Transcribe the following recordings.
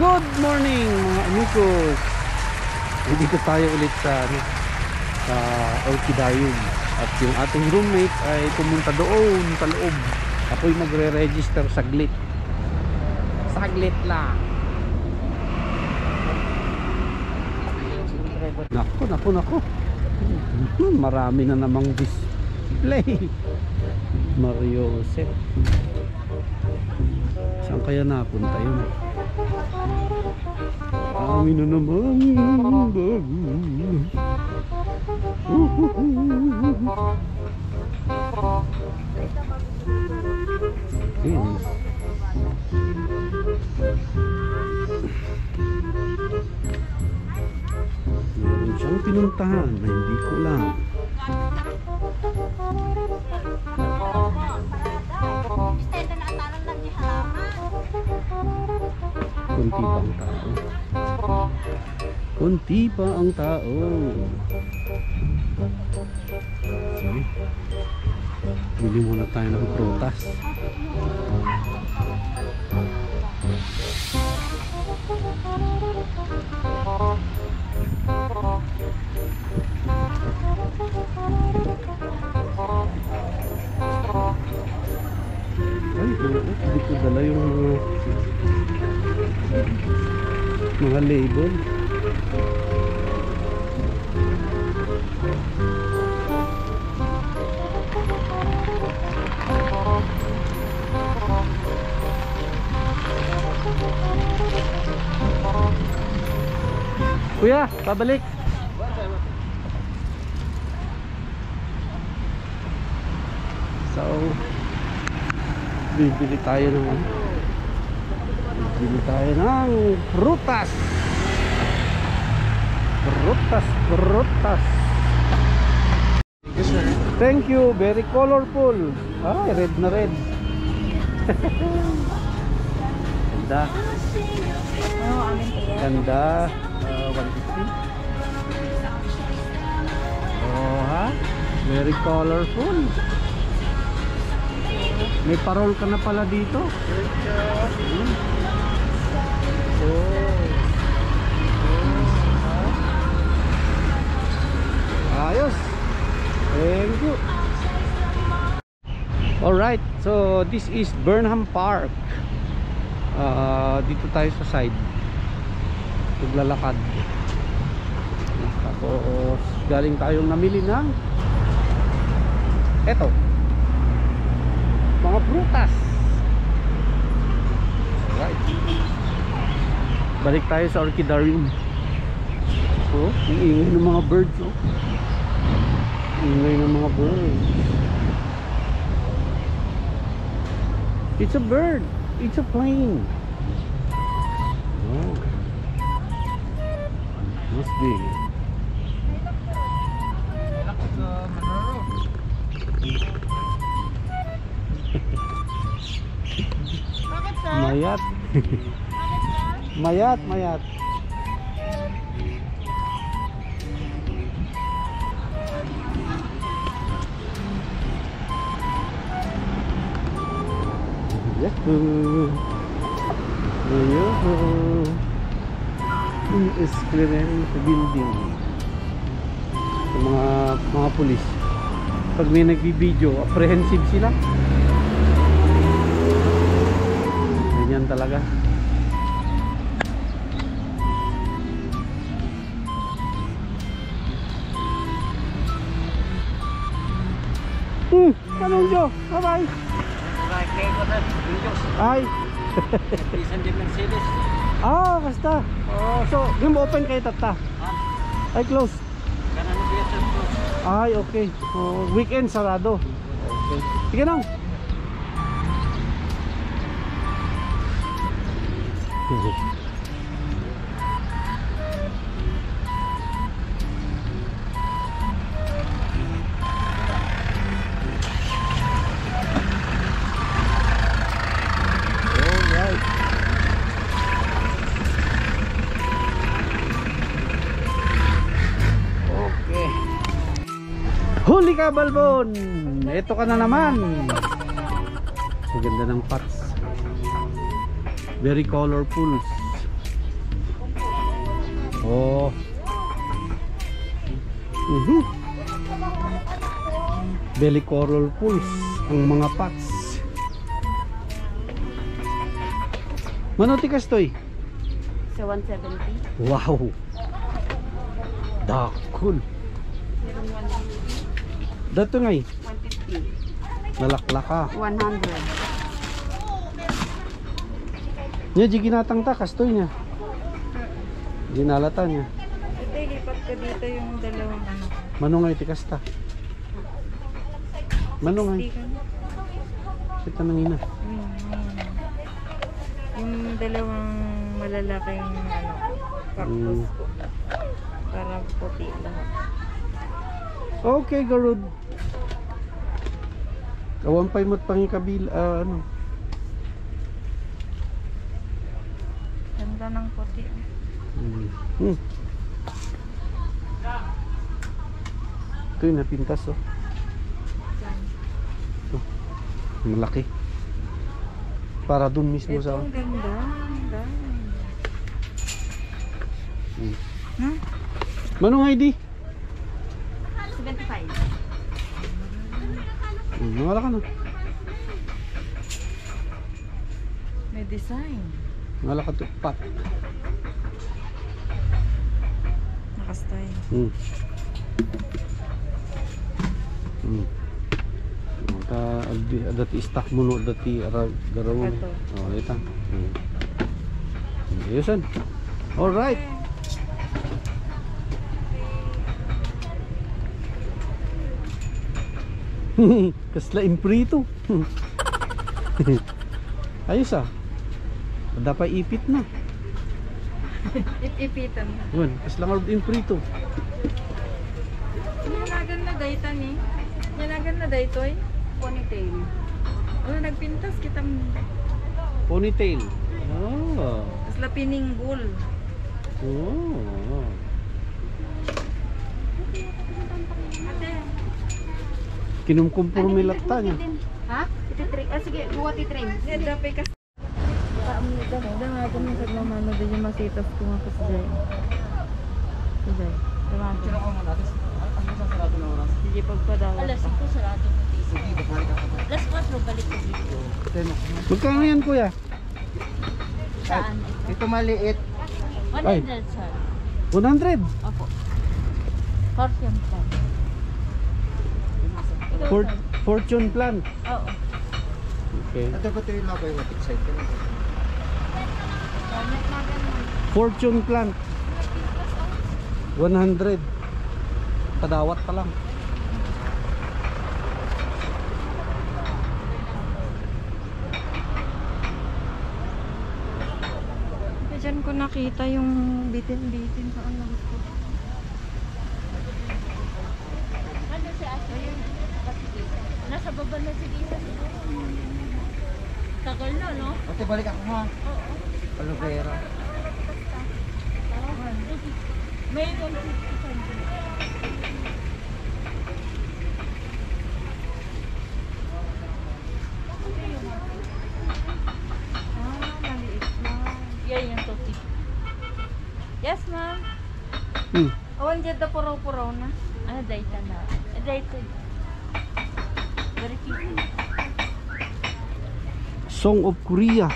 Good morning mga amigos. Dito tayo ulit sa Orchidarium. At yung ating roommate ay pumunta doon sa loob. Ako'y magre-register saglit. Saglit lang. Naku. Marami na namang display. Mario Joseph. Saan kaya napunta yun? Marami na naman bago. Meron siyang pinuntahan na hindi ko lang. Kunti pa ang tao. Kunti pa ang tao. Sige. Bili muna tayo ng prutas. Ay, hindi ko dala yung mga label. Kuya, pabalik. So, bibili tayo ng prutas. Thank you, very colorful. Ay, red na red. Ganda. Ganda. 150. Oh, ha? Very colorful. May parol ka na pala dito. Ayos. Thank you. Alright, so this is Burnham Park. Dito tayo sa side. Naglalakad. Tapos galing tayong namili ng eto, mga prutas. Alright. Balik tayo sa Orchidarium. Oh, ingay ng mga birds. Oh. Ingay ng mga birds. It's a bird. It's a plane. Oh. Must be. Mayat. Mayat. Yahoo! Yahoo! This is clearing the building. Sa mga pulis, pag may nagbibideo, apprehensive sila. Ganyan talaga. Anong Diyo? Bye-bye! Ay! Basta. So, yung open kayo tata? Ay, close. Ay, okay. Weekend sarado. Okay. Sige nang. Huli ka, Balbon! Ito ka na naman. Ang ganda ng pots. Very colorful. Oh. Belly coral pools ang mga pots. Mano tikas toy? Sa 170. Wow. Dakul. Meron 150. Dato ngay. 150. Nalaklaka. 100. Nya jigi natang ta kastoy niya. Ginalata niya. Ito, lipat ko dito yung dalawang ano. Mano ngay tikas ta? Mano ngay? Kita nangina. Yung dalawang malalaking ano, cactus ko. Parang puti lahat. Okay, Garud. Kawampay mo't pangikabil, ano. Ganda ng puti. Ito yung napintas, oh. Ito. Malaki. Para dun mismo Ito sa... ang ganda. Ganda. Hmm? Manong ID? 75. Wala ka na. May design. Wala ka to. Pat. Nakastyle. Dati stock mo no, dati garawon. Ito. Oh, ito. Ayusan. All right. Kasla imprito. Ayos ah. Dapat ipit na. Ipitan. Yun, kasla nga imprito. Yanagan na dayta ni. Yanagan na daytoy. Ponytail. Oh, nagpintas kita mo. Ponytail. Oh. Tapos lapininggol. Oh. Ate. Kinumkumpurmi latta niya. Ha? Titray. Ah, sige, buwa titray. Hindi, dapat kasi. Damagan mo sa mamano din yung masitas ko nga kasi dyan. Sige, damagan. Sige, pagpadawa. Alas 5 sarado mo dito. Alas 4 balik ko dito. Magkano yan kuya? Saan? Ito maliit. 100 sir. 100. Opo. Fortune plan. Fortune plant. Oo. Okay. Ito ko ito yung laboy mo. Excited. Fortune plant. 100. Padawat pa lang. Diyan ko nakita yung bitin-bitin sa ano gusto. Ano si Ate? Nasa baba na si Lisa. Tagal na, no? Ate, balik ako ha. Oo. Aloe vera. Mayroon 50 Maliit lang. yan yung topic. Yes, ma'am. Hmm. Awan dyan na puraw-puraw na. Ano, dayta na. Dayta. Very cute. Song of Korea.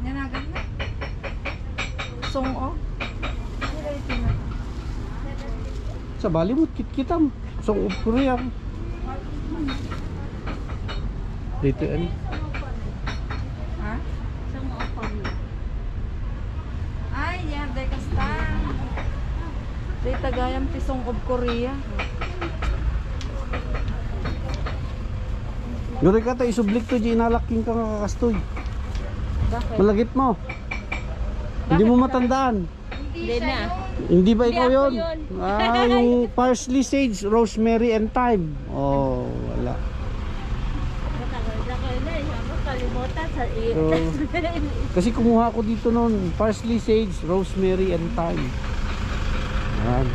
Yanagan na. Song o. Sa Bollywood kit-kitam. Song of Korea. Dito ano? Ha? Sa mga pamilya. Ay, yan. Day kastan. Day tagayam ti Song of Korea. Guri ka tayo isublik to di inalaking ka nga kakastoy. Bakit? Malagit mo. Hindi mo matandaan. Hindi na. Hindi ba ikaw Hindi ako yun? yun. Yung parsley, sage, rosemary, and thyme. Oh, wala. Matagal na kayo na. Kalimutan sa So, kasi kumuha ko dito noon, parsley, sage, rosemary, and thyme. Yan.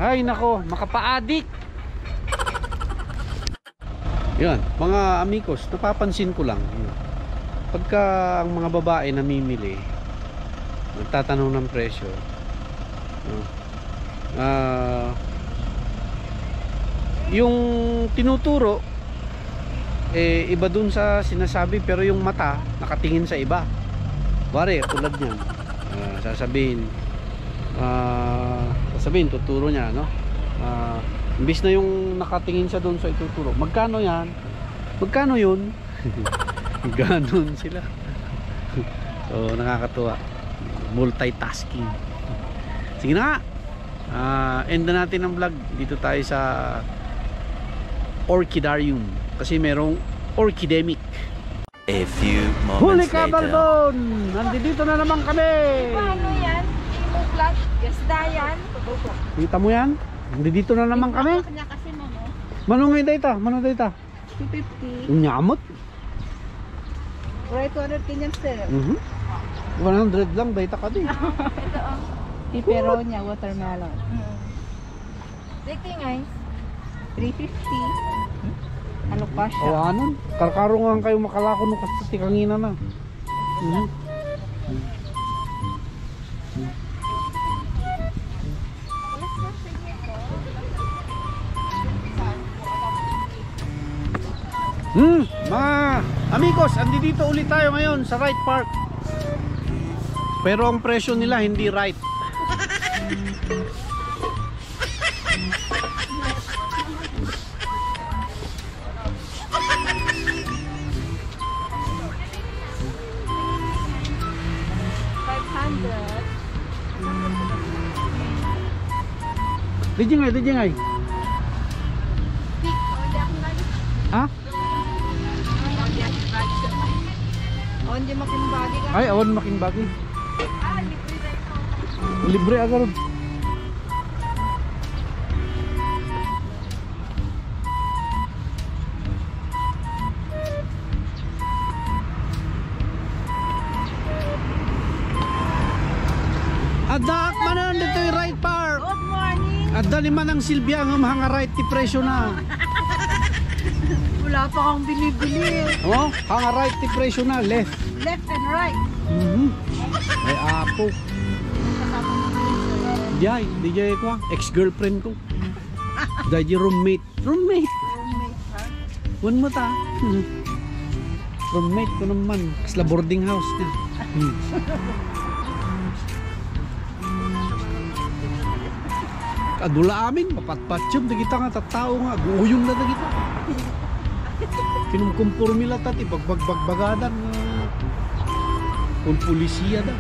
Ay nako, makapaadik. Yan, mga amigos, napapansin ko lang. Pagka ang mga babae namimili, nagtatanong ng presyo. Yung tinuturo iba dun sa sinasabi, pero yung mata nakatingin sa iba. Wari, tulad niyan. Sasabihin tuturo niya, no? Imbis na yung nakatingin siya doon sa ituturo, magkano yan? Magkano yun? Ganon sila. So nakakatuwa, multitasking. Sige na, end na natin ang vlog. Dito tayo sa Orchidarium kasi merong Orchidemic. A few Huli moments ka, later. Balbon! Nandito na naman kami. Paano yan? Imo flat? Yasda yan? Kita mo yan? Nandito na naman kami. Kanya kasi mano. Manong data? Manong data? 250. Unyamot. Right, 200 Kenyan sir. 100 lang data ka din. Ito oh. Pipero niya, watermelon. Dito guys. 350. Ano pa siya? Awanan. Karkarungan kayo makalako nung kasi kangina na. Mga amigos, andito ulit tayo ngayon sa Right Park. Pero ang presyo nila hindi right. Dijingay. Ha? On di makimbagi ka. Ay, awan making bagi. Libre agad. Adak manan dito yung Right Park. Good morning. Adda ni manang Silvia nga mahanga right ti presyo na. Wala pa kang binibili. Oh, hanga right ti presyo na, left. Left and right. Ay apo. Dijay ko, ex-girlfriend ko. Dijay roommate. Roommate ha? Wan mo ta. Roommate ko naman. Kasla boarding house niya. Adula amin, papatpatsyam na kita nga, tattao nga, guuyong na kita. Kinumkumpurmila tati, bagbagbagadan kung pulisiya na.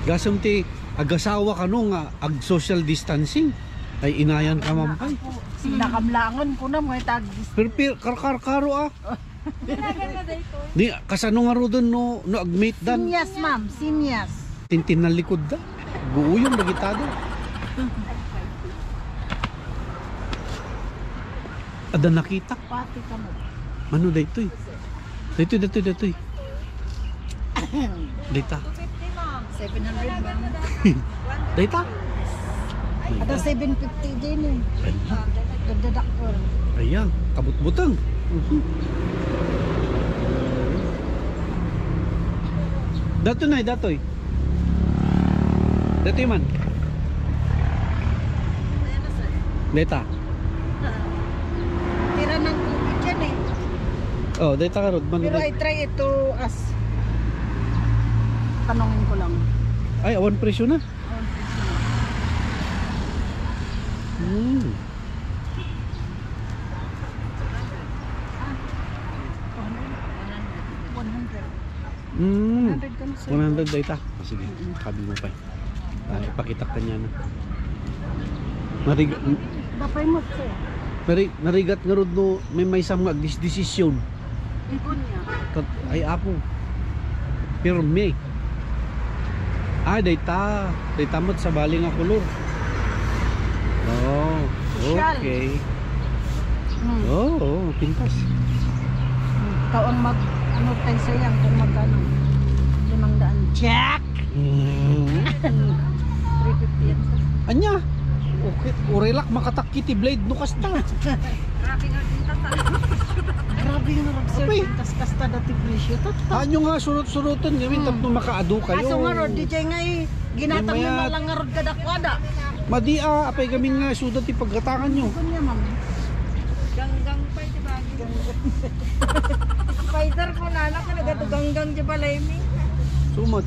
Gasam ti agasawa ka no nga ag social distancing ay inayan ka mampay. Sinakamlangon ko na mga tagis. Pero karkaro ah. Di kasano nga ro doon no agmate dan. Sinyas ma'am, sinyas. Tintin na likod da. Guuyong nagitado. Ada nakita. Pati ka mo. Ano daytoy? Daytoy. Dayta. 700 ma'am. Dayta. Ada 750 din eh. Dadadak ko. Ayan, kabut-butang. Datoy. Datoy man. Dayta. Tira ng tubig yan eh. Oh, dayta ka rod man. Pero I try ito as tanongin ko lang. Ay, awan presyo na. Mm. 100 ka na sir. 100 data. Sige, kabi mo pa. Ipakita ka niya na. Dapay mo sir. Narigat nga rod no, may sam nga desisyon. Ikon niya. Ay apo. Pirme. Data. Data mo sa bali nga kulor. Oh. Okay. Oh, pintas. Ikaw ang ano tayo sayang kung magkano. 500. Jack! 350 yan. Anya? Okay, urelak makatakiti blade no kasta. Grabe nga sir. Apay. Kasta dati presyo. Anyo nga surut-surutan gawin tapno makaado kayo. Kaso nga rod, DJ nga ginatang May mo maya- na lang nga rod kadakwada. Madia apay gamin nga sudat ipaggatangan nyo. Kunya ma'am. Ganggang pa, di ba? Spider ko na lang, nagatugang-gang di ba, Lemmy? Sumad.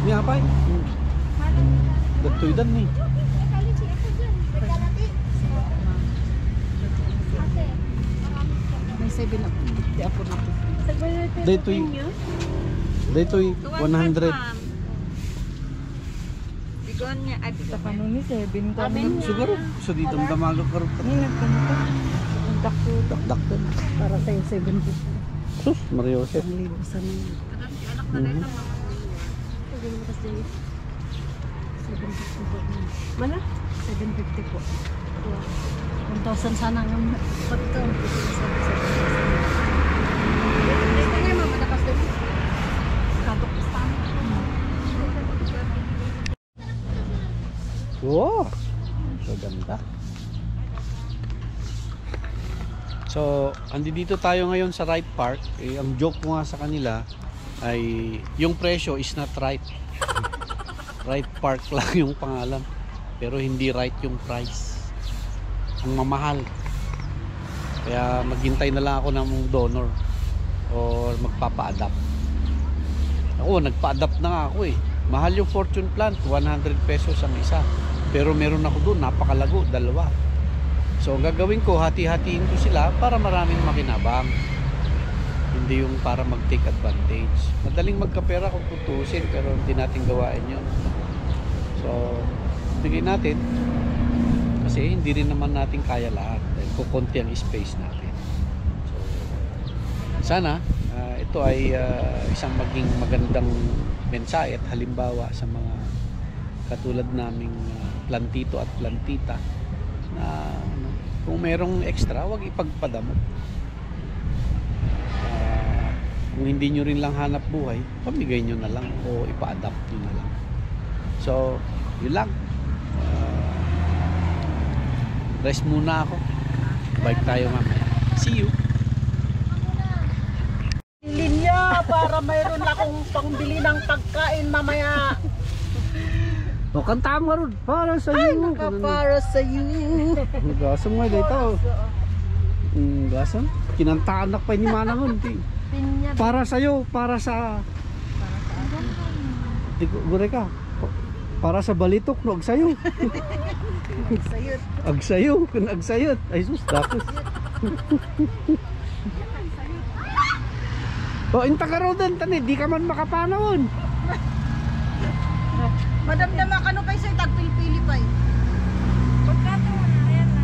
Ni apay. Datoy dan ni. May 7 na. Di ako na po. Daytoy 100. Bigon niya, ay Sa kanuni 7 ka. Siguro so dito damagag karon. Ningat ka nito. Dakdak din. Para sa'yo 750. Sus, Mario Jose. Ang libo sa mga. Mhm. 750 po. Mana? 750 po. 1,000 sana ng pagka. Ito nga, mamadakas din. Katok sa Wow. So ganda. So, andi dito tayo ngayon sa Right Park. Eh, ang joke ko nga sa kanila ay yung presyo is not right. Right Park lang yung pangalan. Pero hindi right yung price. Ang mamahal. Kaya maghintay na lang ako ng donor or magpapa-adapt. Ako, nagpa-adapt na nga ako eh. Mahal yung fortune plant, 100 pesos ang isa. Pero meron ako doon, napakalago, 2. So ang gagawin ko, hati-hatiin ko sila para maraming makinabang. Hindi yung para mag-take advantage. Madaling magkapera kung tutusin, pero hindi natin gawain yun. So, bigay natin. Kasi hindi rin naman natin kaya lahat. Dahil kukunti ang space natin. So, sana, ito ay isang maging magandang mensahe at halimbawa sa mga katulad naming plantito at plantita na kung merong extra, wag ipagpadamo. Kung hindi nyo rin lang hanap buhay, pamigay nyo na lang o ipa-adapt nyo na lang. So, yun lang. Rest muna ako. Bike tayo mamaya. See you! linya para mayroon akong pangbili ng pagkain mamaya. O, kanta mo ron. Para sa iyo. Para sa iyo. Gasam mo dito. Gasam? Kinantaan na pa ni Manang. Para sa iyo. Para sa... Gure ka. Para sa balitok no agsayo. Sayot. Agsayo. Kun agsayot. Ay sus, dakos. O, inta ka ro din. Tani, di ka man makapanahon. Madam naman kano kay sa tagpilpili pa eh. Pagkato mo na, ayan na.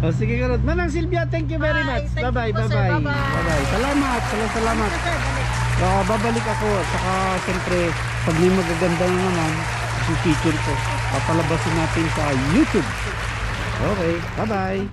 O, sige ka ro. Manang Silvia, thank you very Bye. much. Thank you Bye-bye. po, sir. Bye-bye. Bye-bye. Bye-bye. Salamat. Salamat. Sir, balik. Babalik ako. Saka siyempre, pag may magaganda na naman, yung feature ko, papalabasin natin sa YouTube. Okay. Bye-bye.